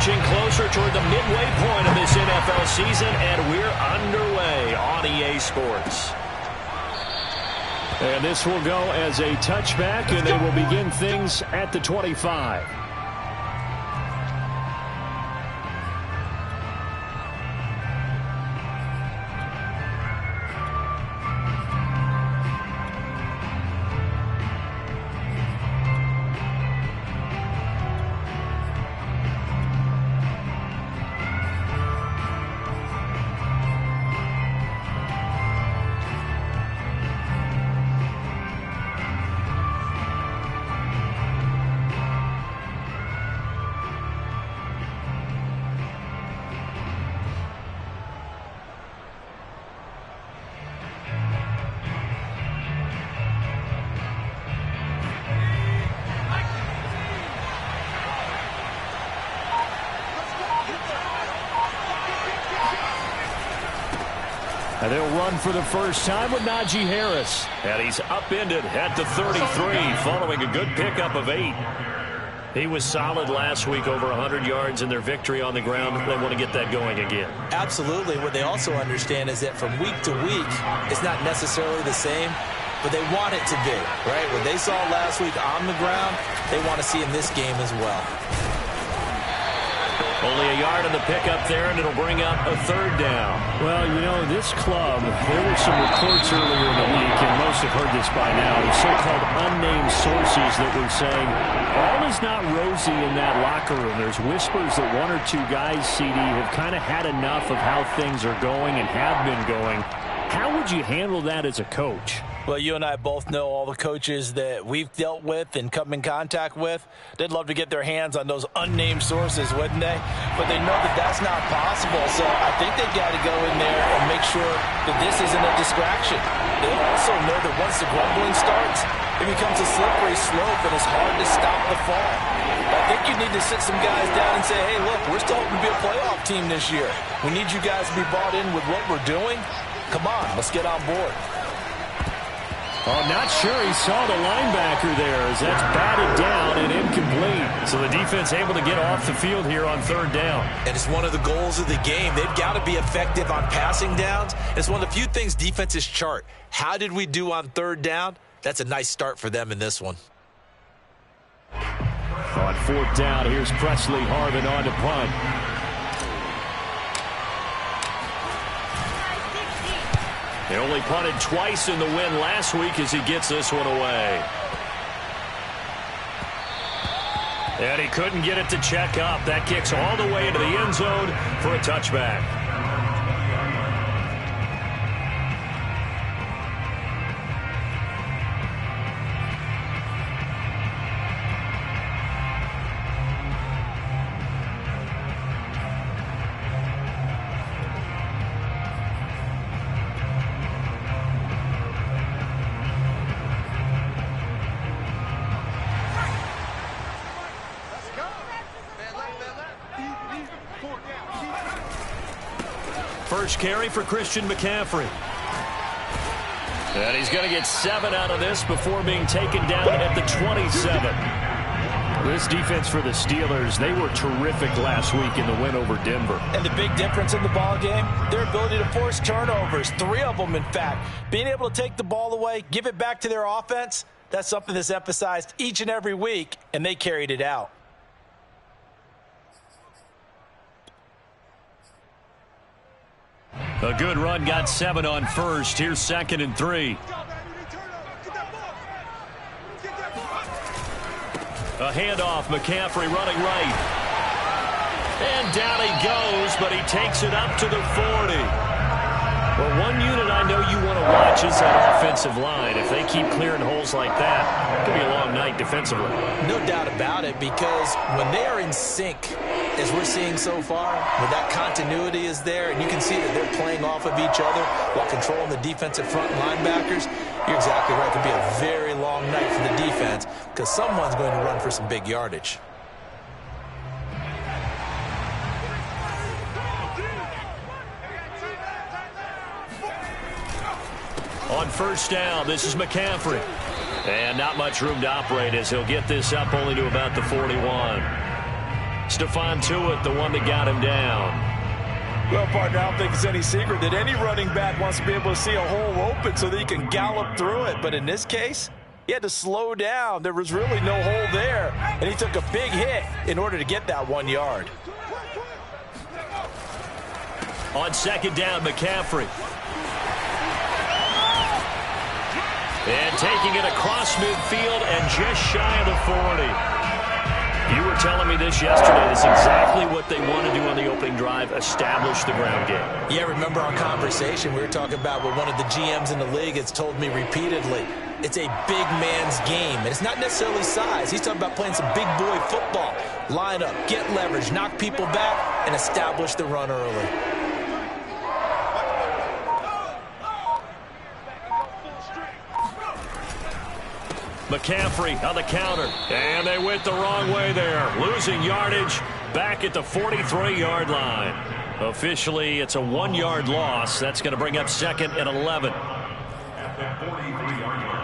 inching closer toward the midway point of this NFL season, and we're underway on EA Sports. And this will go as a touchback, and they will begin things at the 25. And they'll run for the first time with Najee Harris. And he's upended at the 33 following a good pickup of 8. He was solid last week, over 100 yards in their victory on the ground. They want to get that going again. Absolutely. What they also understand is that from week to week, it's not necessarily the same, but they want it to be, right? What they saw last week on the ground, they want to see in this game as well. Only a yard on the pickup there, and it'll bring up a 3rd down. Well, you know, this club, there were some reports earlier in the week, and most have heard this by now, the so-called unnamed sources that were saying all is not rosy in that locker room. There's whispers that 1 or 2 guys, CD, have kind of had enough of how things are going and have been going. How would you handle that as a coach? Well, you and I both know all the coaches that we've dealt with and come in contact with. They'd love to get their hands on those unnamed sources, wouldn't they? But they know that that's not possible, so I think they've got to go in there and make sure that this isn't a distraction. They also know that once the grumbling starts, it becomes a slippery slope, and it's hard to stop the fall. I think you need to sit some guys down and say, hey, look, we're still hoping to be a playoff team this year. We need you guys to be bought in with what we're doing. Come on, let's get on board. Oh, not sure he saw the linebacker there as that's batted down and incomplete. So the defense able to get off the field here on 3rd down. And it's one of the goals of the game. They've got to be effective on passing downs. It's one of the few things defenses chart. How did we do on 3rd down? That's a nice start for them in this one. On 4th down, here's Presley Harvin on to punt. They only punted twice in the win last week as he gets this one away. And he couldn't get it to check up. That kicks all the way into the end zone for a touchback. First carry for Christian McCaffrey. And he's going to get 7 out of this before being taken down at the 27. This defense for the Steelers, they were terrific last week in the win over Denver. And the big difference in the ball game, their ability to force turnovers, 3 of them, in fact. Being able to take the ball away, give it back to their offense, that's something that's emphasized each and every week, and they carried it out. A good run, got 7 on first. Here's 2nd and 3. A handoff, McCaffrey running right. And down he goes, but he takes it up to the 40. Well, one unit I know you want to watch is that offensive line. If they keep clearing holes like that, it could be a long night defensively. No doubt about it, because when they are in sync, as we're seeing so far, when that continuity is there, and you can see that they're playing off of each other while controlling the defensive front linebackers, you're exactly right. It could be a very long night for the defense because someone's going to run for some big yardage. On first down, this is McCaffrey. And not much room to operate as he'll get this up only to about the 41. Stephon Tuitt, the one that got him down. Well, partner, I don't think it's any secret that any running back wants to be able to see a hole open so that he can gallop through it. But in this case, he had to slow down. There was really no hole there, and he took a big hit in order to get that 1 yard. On second down, McCaffrey. And taking it across midfield and just shy of the 40. You were telling me this yesterday. This is exactly what they want to do on the opening drive, establish the ground game. Yeah, remember our conversation? We were talking about what one of the GMs in the league has told me repeatedly. It's a big man's game, and it's not necessarily size. He's talking about playing some big boy football. Line up, get leverage, knock people back, and establish the run early. McCaffrey on the counter, and they went the wrong way there. Losing yardage back at the 43-yard line. Officially, it's a 1-yard loss. That's going to bring up second and 11. At the 43-yard line.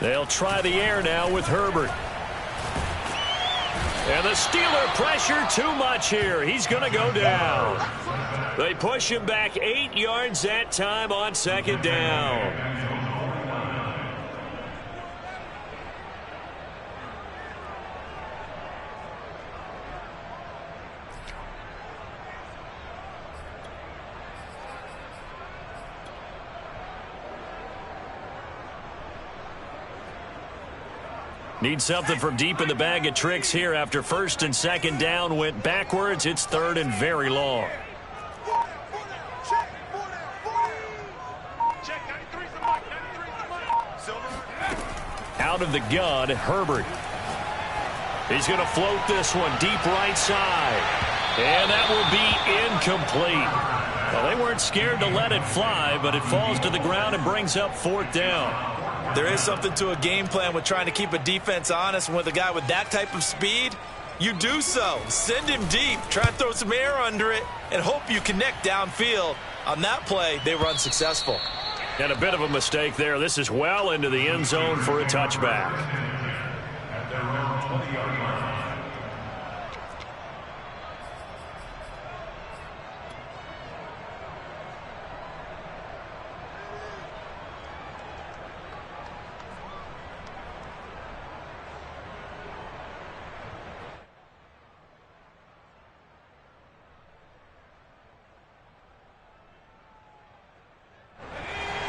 They'll try the air now with Herbert. And the Steeler pressure too much here. He's going to go down. They push him back 8 yards that time on second down. Need something from deep in the bag of tricks here after first and second down went backwards. It's third and very long. Out of the gun, Herbert. He's going to float this one deep right side. And that will be incomplete. Well, they weren't scared to let it fly, but it falls to the ground and brings up fourth down. There is something to a game plan with trying to keep a defense honest. And with a guy with that type of speed, you do so. Send him deep, try and throw some air under it, and hope you connect downfield. On that play, they were unsuccessful. And a bit of a mistake there. This is well into the end zone for a touchback. At their own 20-yard line.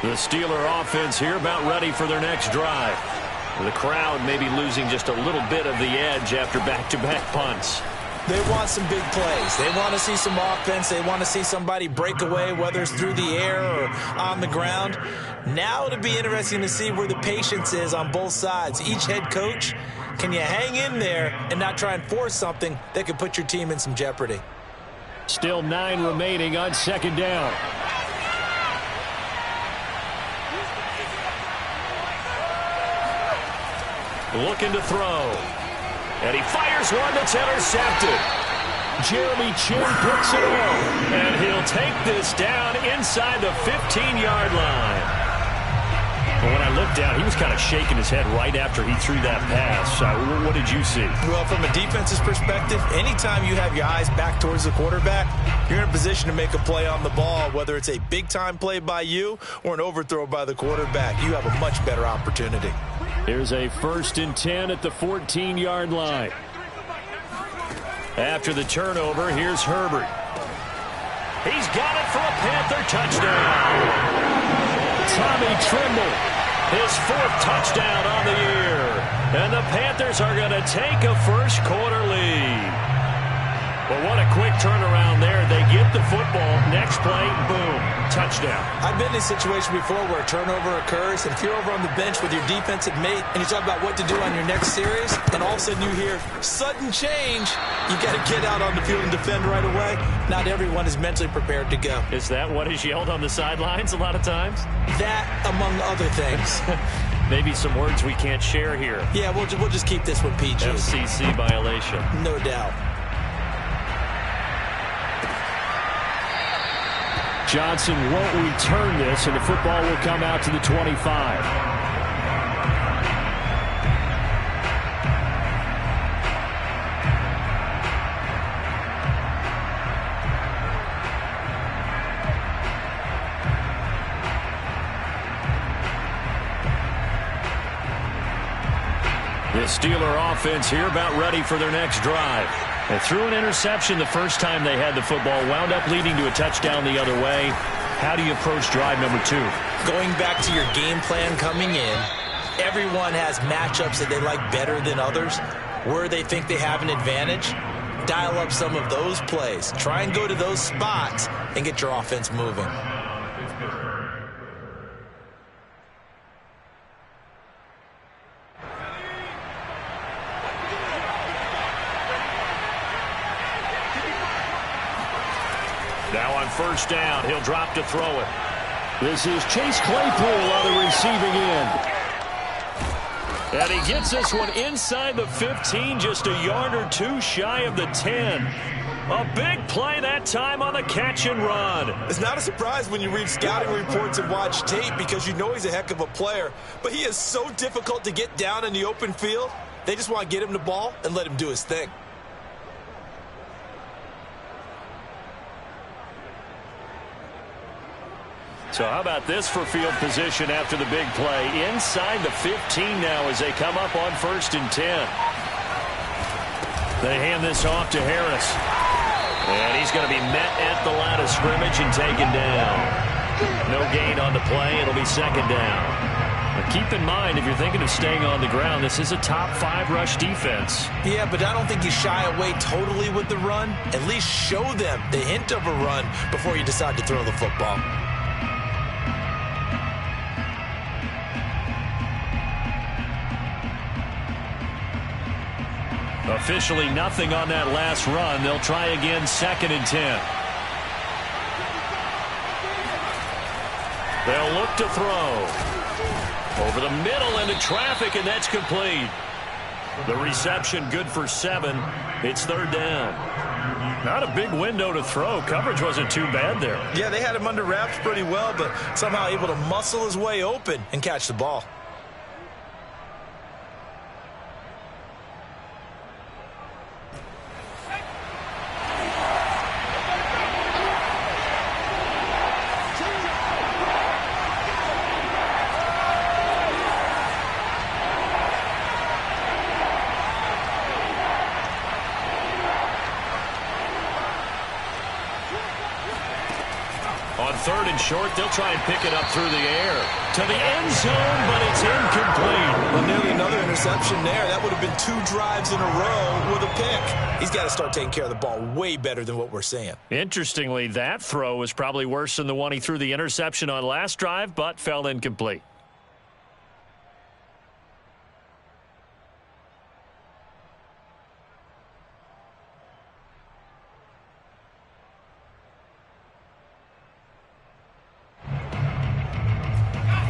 The Steeler offense here about ready for their next drive. The crowd maybe losing just a little bit of the edge after back-to-back punts. They want some big plays. They want to see some offense. They want to see somebody break away, whether it's through the air or on the ground. Now it'll be interesting to see where the patience is on both sides. Each head coach, can you hang in there and not try and force something that could put your team in some jeopardy? Still 9 remaining on second down. Looking to throw. And he fires one that's intercepted. Jeremy Chin picks it up. And he'll take this down inside the 15-yard line. But when I looked down, he was kind of shaking his head right after he threw that pass. What did you see? Well, from a defense's perspective, anytime you have your eyes back towards the quarterback, you're in a position to make a play on the ball, whether it's a big-time play by you or an overthrow by the quarterback. You have a much better opportunity. Here's a 1st and 10 at the 14-yard line. After the turnover, here's Herbert. He's got it for a Panther touchdown. Tommy Tremble, his 4th touchdown on the year. And the Panthers are going to take a first-quarter lead. Well, what a quick turnaround there. They get the football. Next play, boom, touchdown. I've been in a situation before where a turnover occurs, and if you're over on the bench with your defensive mate and you talk about what to do on your next series, and all of a sudden you hear sudden change, you got to get out on the field and defend right away. Not everyone is mentally prepared to go. Is that what is yelled on the sidelines a lot of times? That, among other things. Maybe some words we can't share here. Yeah, we'll just keep this one PG. FCC violation. No doubt. Johnson won't return this, and the football will come out to the 25. The Steeler offense here about ready for their next drive. They threw an interception the first time they had the football, wound up leading to a touchdown the other way. How do you approach drive number 2? Going back to your game plan coming in, everyone has matchups that they like better than others. Where they think they have an advantage, dial up some of those plays. Try and go to those spots and get your offense moving. Now on first down, he'll drop to throw it. This is Chase Claypool on the receiving end. And he gets this one inside the 15, just a yard or two shy of the 10. A big play that time on the catch and run. It's not a surprise when you read scouting reports and watch tape because you know he's a heck of a player. But he is so difficult to get down in the open field. They just want to get him the ball and let him do his thing. So how about this for field position after the big play? Inside the 15 now as they come up on 1st and 10. They hand this off to Harris. And he's going to be met at the line of scrimmage and taken down. No gain on the play. It'll be 2nd down. But keep in mind, if you're thinking of staying on the ground, this is a top 5 rush defense. Yeah, but I don't think you shy away totally with the run. At least show them the hint of a run before you decide to throw the football. Officially nothing on that last run. They'll try again 2nd and 10. They'll look to throw. Over the middle into traffic, and that's complete. The reception good for 7. It's 3rd down. Not a big window to throw. Coverage wasn't too bad there. Yeah, they had him under wraps pretty well, but somehow able to muscle his way open and catch the ball. On 3rd and short, they'll try and pick it up through the air. To the end zone, but it's incomplete. Well, nearly another interception there. That would have been 2 drives in a row with a pick. He's got to start taking care of the ball way better than what we're seeing. Interestingly, that throw was probably worse than the one he threw the interception on last drive, but fell incomplete.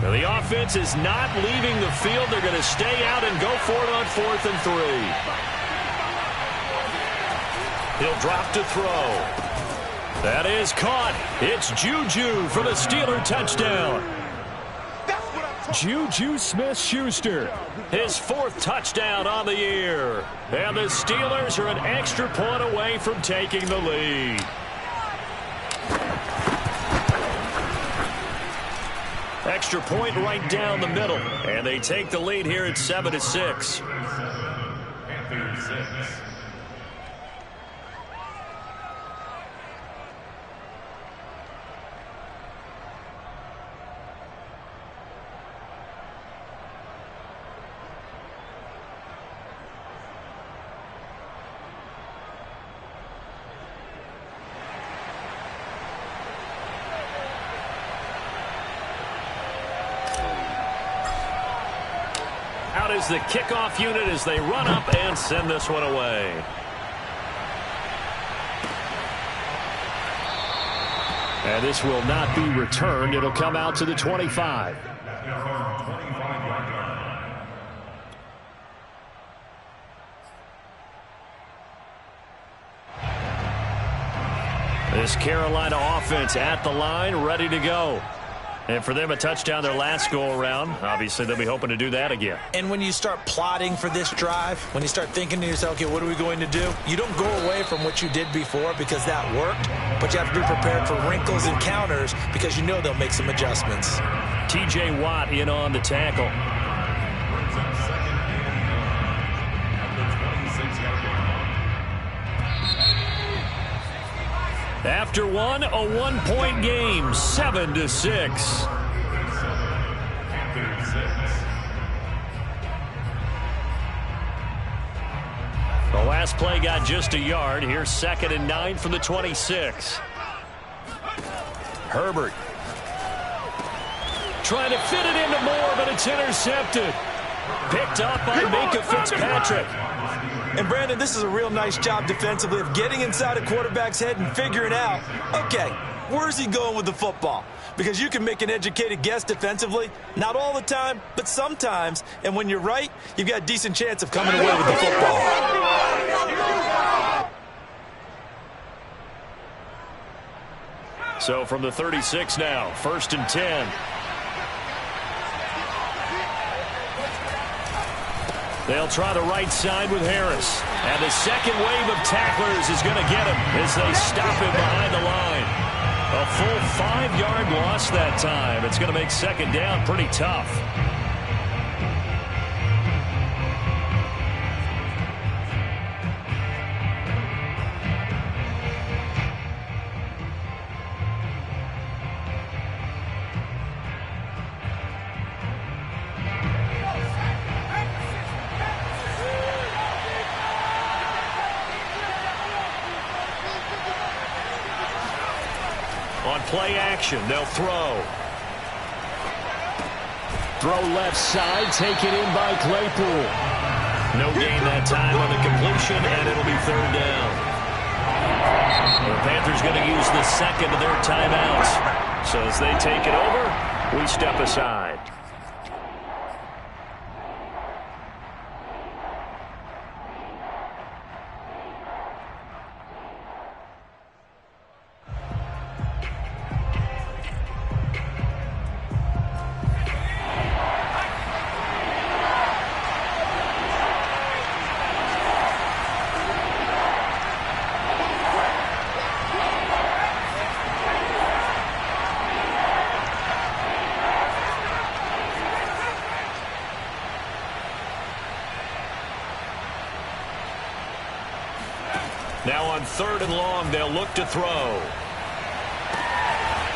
Now, the offense is not leaving the field. They're going to stay out and go for it on 4th and 3. He'll drop to throw. That is caught. It's Juju for the Steeler touchdown. Juju Smith-Schuster. His 4th touchdown on the year. And the Steelers are an extra point away from taking the lead. Extra point right down the middle. And they take the lead here at 7-6. Out is the kickoff unit as they run up and send this one away. And this will not be returned. It'll come out to the 25. This Carolina offense at the line, ready to go. And for them, a touchdown their last go-around. Obviously, they'll be hoping to do that again. And when you start plotting for this drive, when you start thinking to yourself, okay, what are we going to do? You don't go away from what you did before because that worked, but you have to be prepared for wrinkles and counters because you know they'll make some adjustments. T.J. Watt in on the tackle. After one, a one-point game, 7-6. The last play got just a yard. Here's 2nd and 9 from the 26. Herbert. Trying to fit it into Moore, but it's intercepted. Picked up by Minkah Fitzpatrick. And, Brandon, this is a real nice job defensively of getting inside a quarterback's head and figuring out, okay, where's he going with the football? Because you can make an educated guess defensively, not all the time, but sometimes. And when you're right, you've got a decent chance of coming away with the football. So from the 36 now, 1st and 10. They'll try the right side with Harris. And the second wave of tacklers is going to get him as they stop him behind the line. A full 5-yard loss that time. It's going to make 2nd down pretty tough. On play action, they'll throw. Throw left side, taken in by Claypool. No gain that time on the completion, and it'll be 3rd down. The Panthers going to use the second of their timeouts. So as they take it over, we step aside. Now on 3rd and long, they'll look to throw.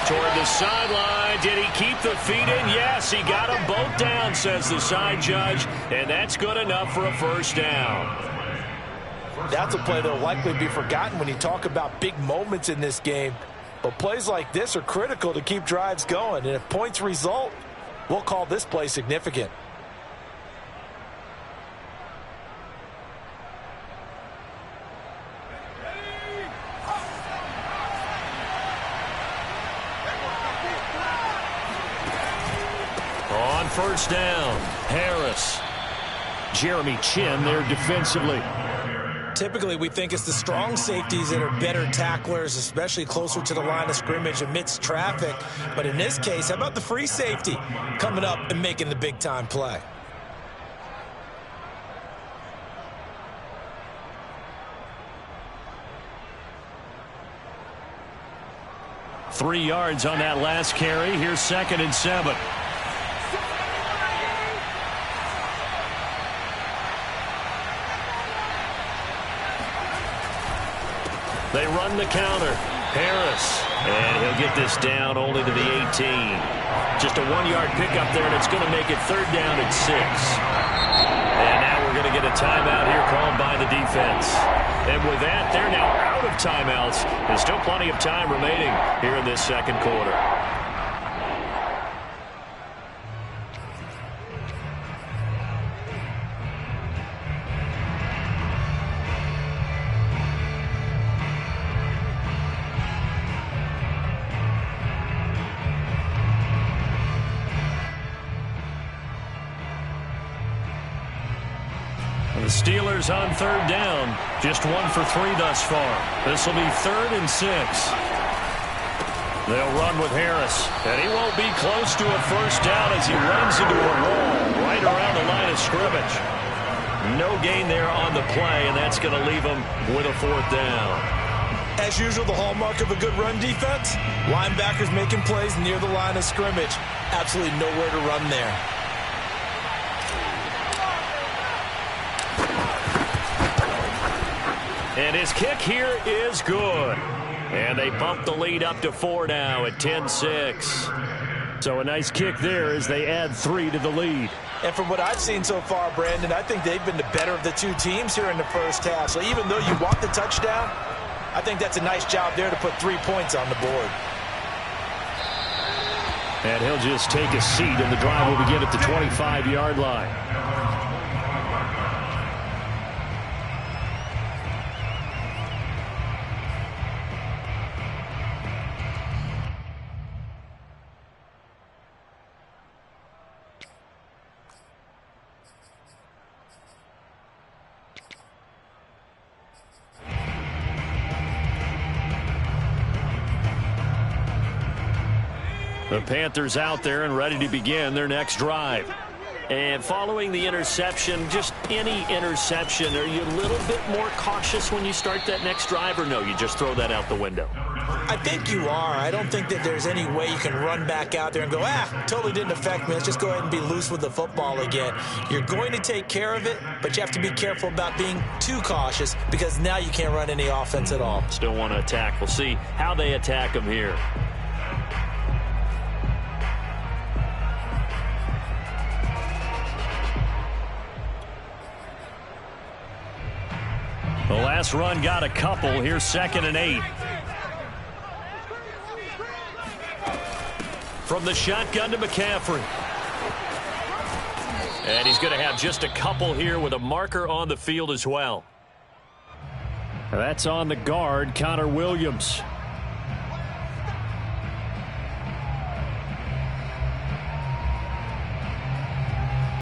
Toward the sideline. Did he keep the feet in? Yes, he got them both down, says the side judge. And that's good enough for a 1st down. That's a play that will likely be forgotten when you talk about big moments in this game. But plays like this are critical to keep drives going. And if points result, we'll call this play significant. On 1st down, Harris. Jeremy Chin there defensively. Typically, we think it's the strong safeties that are better tacklers, especially closer to the line of scrimmage amidst traffic. But in this case, how about the free safety coming up and making the big-time play? Three yards on that last carry. Here's 2nd and 7. They run the counter. Harris. And he'll get this down only to the 18. Just a 1-yard pickup there, and it's going to make it 3rd down at 6. And now we're going to get a timeout here called by the defense. And with that, they're now out of timeouts. There's still plenty of time remaining here in this 2nd quarter. The Steelers on third down. Just 1 for 3 thus far. This will be 3rd and 6. They'll run with Harris. And he won't be close to a first down as he runs into a wall right around the line of scrimmage. No gain there on the play, and that's going to leave him with a 4th down. As usual, the hallmark of a good run defense, linebackers making plays near the line of scrimmage. Absolutely nowhere to run there. And his kick here is good. And they bump the lead up to 4 now at 10-6. So a nice kick there as they add 3 to the lead. And from what I've seen so far, Brandon, I think they've been the better of the two teams here in the first half. So even though you want the touchdown, I think that's a nice job there to put 3 points on the board. And he'll just take a seat, and the drive will begin at the 25-yard line. The Panthers out there and ready to begin their next drive. And following the interception, just any interception, are you a little bit more cautious when you start that next drive, or no, you just throw that out the window? I think you are. I don't think that there's any way you can run back out there and go, totally didn't affect me. Let's just go ahead and be loose with the football again. You're going to take care of it, but you have to be careful about being too cautious because now you can't run any offense at all. Still want to attack. We'll see how they attack them here. The last run got a couple. Here's 2nd and 8. From the shotgun to McCaffrey. And he's going to have just a couple here with a marker on the field as well. That's on the guard, Connor Williams.